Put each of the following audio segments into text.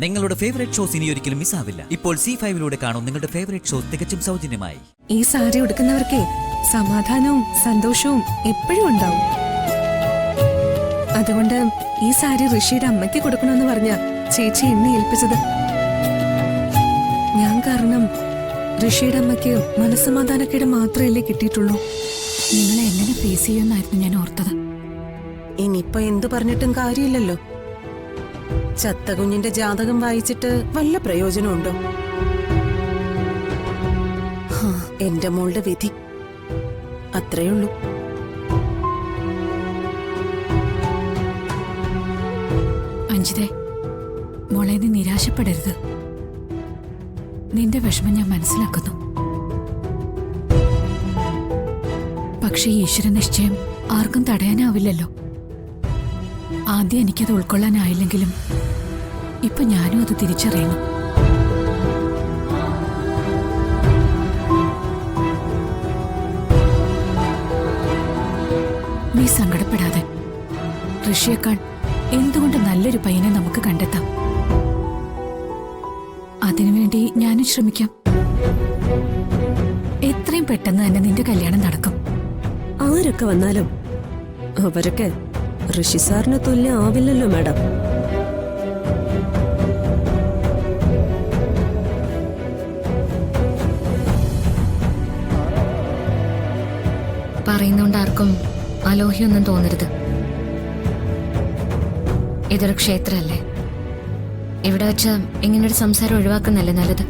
നിങ്ങളുടെ favourite shows ഇനി ഒരിക്കലും മിസ്സാവില്ല. ഇപ്പോൾ C5 കാണും നിങ്ങളുടെ ഫേവറേറ്റ് ഷോസ് തികച്ചും സൗജന്യമായി. ഈ സാരി ഉടുക്കുന്നവർക്ക് സമാധാനവും സന്തോഷവും എപ്പോഴും ഉണ്ടാവും. അതുകൊണ്ട് ഈ സാരി ഋഷിയുടെ അമ്മയ്ക്ക് കൊടുക്കണമെന്ന് പറഞ്ഞ ചേച്ചി എന്നെ ഏൽപ്പിച്ചത്. ഞാൻ കാരണം ഋഷിയുടെ അമ്മയ്ക്ക് മനസ്സമാധാനക്കേട് മാത്രമല്ലേ കിട്ടിയിട്ടുള്ളൂ. നിങ്ങളെ എങ്ങനെ ഫേസ് ചെയ്യുമെന്നായിരുന്നു ഞാൻ ഓർത്തത്. ഇനിയിപ്പൊ എന്തു പറഞ്ഞിട്ടും കാര്യമില്ലല്ലോ. ചത്ത കുഞ്ഞിന്റെ ജാതകം വായിച്ചിട്ട് വല്ല പ്രയോജനമുണ്ടോ? എന്റെ മോളുടെ വിധി അത്രയുള്ളൂ. അഞ്ജിതേ, മോളെ നീ നിരാശപ്പെടരുത്. നിന്റെ വിഷമം ഞാൻ മനസ്സിലാക്കുന്നു. പക്ഷേ ഈശ്വര നിശ്ചയം ആർക്കും തടയാനാവില്ലല്ലോ. ആദ്യം എനിക്കത് ഉൾക്കൊള്ളാനായില്ലെങ്കിലും ഇപ്പൊ ഞാനും അത് തിരിച്ചറിയണം. നീ സങ്കടപ്പെടാതെ. ഋഷിയേക്കാൾ എന്തുകൊണ്ട് നല്ലൊരു പയ്യനെ നമുക്ക് കണ്ടെത്താം. അതിനുവേണ്ടി ഞാനും ശ്രമിക്കാം. എത്രയും പെട്ടെന്ന് തന്നെ നിന്റെ കല്യാണം നടക്കും. ആരൊക്കെ വന്നാലും അവരൊക്കെ ഋഷി സാറിന് തുല്യം ആവില്ലല്ലോ മാഡം. പറയുന്നോണ്ട് ആർക്കും അലോഹ്യൊന്നും തോന്നരുത്. ഇതൊരു ക്ഷേത്രമല്ലേ. ഇവിടെ വെച്ച് ഇങ്ങനൊരു സംസാരം ഒഴിവാക്കുന്നല്ലേ നല്ലത്.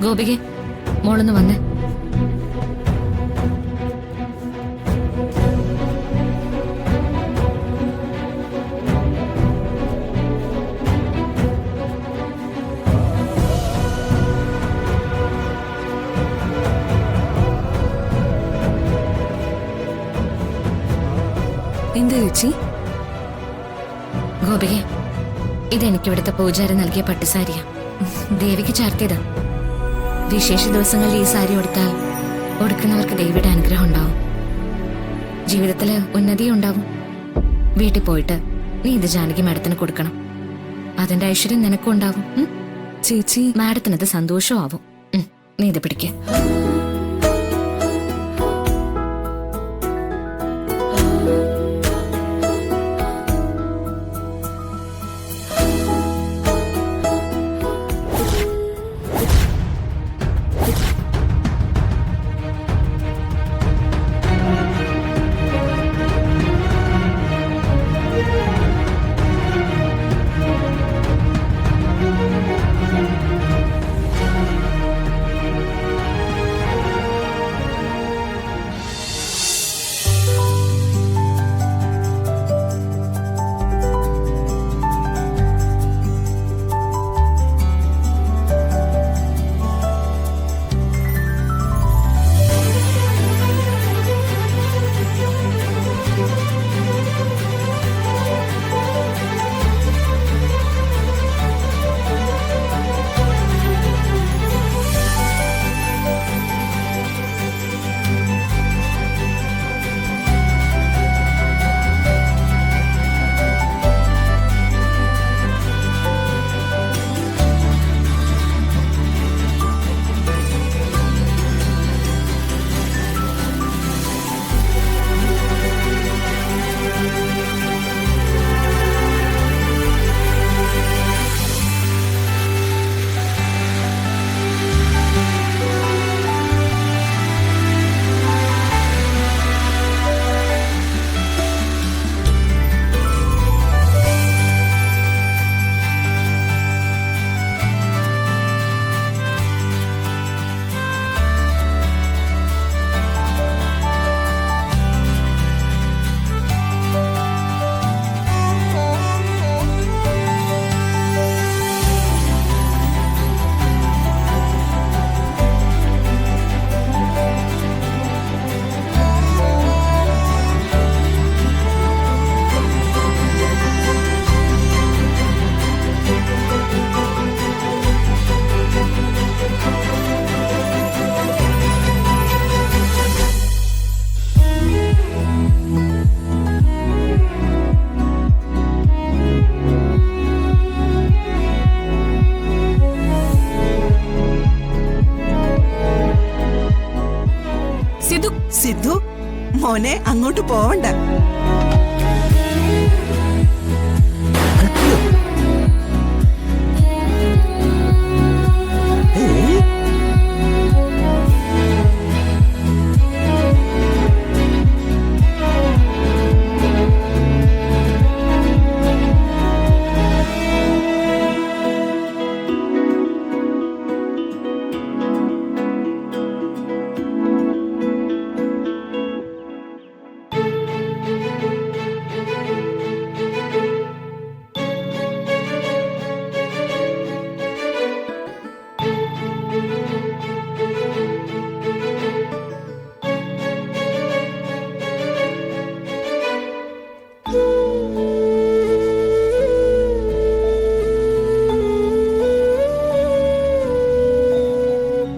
ഗോപികെ, മോളൊന്ന് വന്നേ. എന്താ ചേച്ചി? ഗോപികെ, ഇതെനിക്ക് ഇവിടുത്തെ പൂജാരി നൽകിയ പട്ടുസാരിയാ. ദേവിക്ക് ചാർത്തിയതാ. വിശേഷ ദിവസങ്ങളിൽ ഈ സാരി ഉടുത്താൽ ഉടുക്കുന്നവർക്ക് ദേവിയുടെ അനുഗ്രഹം ഉണ്ടാവും. ജീവിതത്തില് ഉന്നതിയും ഉണ്ടാവും. വീട്ടിൽ പോയിട്ട് നീ ഇത് ജാനകി മാഡത്തിന് കൊടുക്കണം. അതിന്റെ ഐശ്വര്യം നിനക്കും ഉണ്ടാവും. ചേച്ചി, മാഡത്തിനത് സന്തോഷവും ആവും. നീ ഇത് പിടിക്ക. മോനെ അങ്ങോട്ട് പോവണ്ട.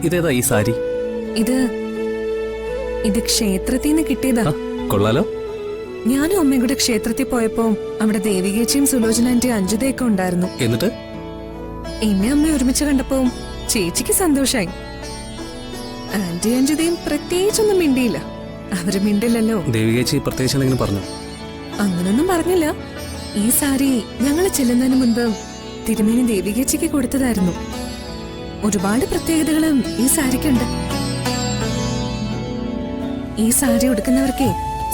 ഇതേതാ ഈ സാരി? ഇത് ക്ഷേത്രത്തിൽ നിന്ന് കിട്ടിയതാ. കൊള്ളാലോ. ഞാനും അമ്മയും കൂടെ ക്ഷേത്രത്തിൽ പോയപ്പോ അവിടെ ദേവികേച്ചിയും സുലോചന ആന്റി അഞ്ജുതയൊക്കെ ഉണ്ടായിരുന്നു. എന്നിട്ട് എന്നെ അമ്മ ഒരുമിച്ച് കണ്ടപ്പോ ചേച്ചിക്ക് സന്തോഷായി. ആന്റി അഞ്ജുതയും പ്രത്യേകിച്ചൊന്നും മിണ്ടിയില്ല. അവര് മിണ്ടില്ലല്ലോ. ദേവികേച്ചി പ്രത്യേകിച്ച് എന്തെങ്കിലും പറഞ്ഞു? അങ്ങനൊന്നും പറഞ്ഞില്ല. ഈ സാരി ഞങ്ങള് ചെല്ലുന്നതിന് മുൻപ് തിരുമേനി ദേവികേച്ചിക്ക് കൊടുത്തതായിരുന്നു. ഒരുപാട് പ്രത്യേകതകളും ഈ സാരിക്കുണ്ട്. ഈ സാരി ഉടുക്കുന്നവർക്കേ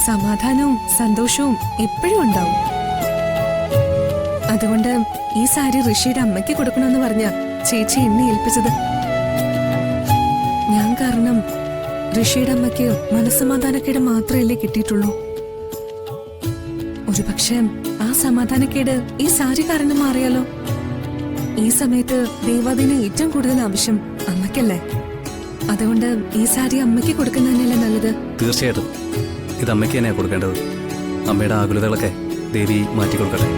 സമാധാനവും സന്തോഷവും എപ്പോഴും ഉണ്ടാവും. അതുകൊണ്ട് ഈ സാരി ഋഷിയുടെ അമ്മയ്ക്ക് കൊടുക്കണമെന്ന് പറഞ്ഞ ചേച്ചി എന്നെ ഏൽപ്പിച്ചത്. ഞാൻ കാരണം ഋഷിയുടെ അമ്മയ്ക്ക് മനസ്സമാധാനക്കേട് മാത്രമല്ലേ കിട്ടിയിട്ടുള്ളൂ. ഒരുപക്ഷെ ആ സമാധാനക്കേട് ഈ സാരി കാരണം മാറിയാലോ. ഈ സമയത്ത് ദേവാദിന് ഏറ്റവും കൂടുതൽ ആവശ്യം അമ്മയ്ക്കല്ലേ. അതുകൊണ്ട് ഈ സാരി അമ്മയ്ക്ക് കൊടുക്കുന്നതന്നെയല്ലേ നല്ലത്. തീർച്ചയായിട്ടും ഇത് അമ്മയ്ക്ക് തന്നെയാണ് കൊടുക്കേണ്ടത്. അമ്മയുടെ ആകുലതകളൊക്കെ ദേവി മാറ്റിക്കൊടുക്കട്ടെ.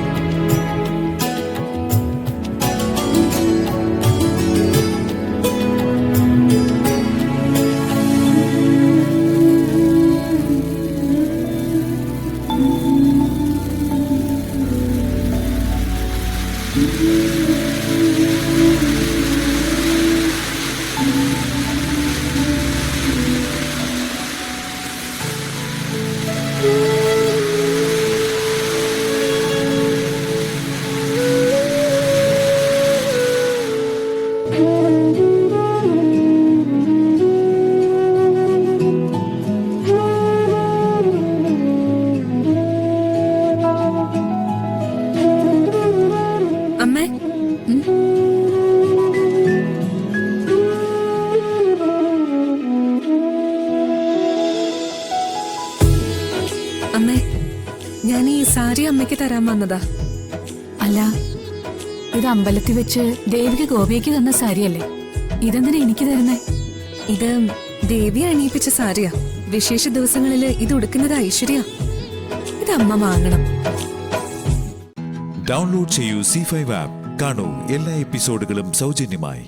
അമ്മേ, അമ്മേ, ഞാൻ ഈ സാരി അമ്മയ്ക്ക് തരാൻ വന്നതാ. അല്ല, ഇത് അമ്പലത്തിൽ വെച്ച് ദേവിക്ക് ഗോപിയയ്ക്ക് തന്ന സാരിയല്ലേ? ഇതെന്തിനാ എനിക്ക് തരുന്നേ? ഇത് ദേവി അണിയിപ്പിച്ച സാരിയാ. വിശേഷ ദിവസങ്ങളില് ഇത് ഉടുക്കുന്നത് ഐശ്വര്യ. ഇത് അമ്മ വാങ്ങണം. ഡൗൺലോഡ് ചെയ്യൂ C5 ആപ്പ്. കാണൂ എല്ലാ എപ്പിസോഡുകളും സൗജന്യമായി.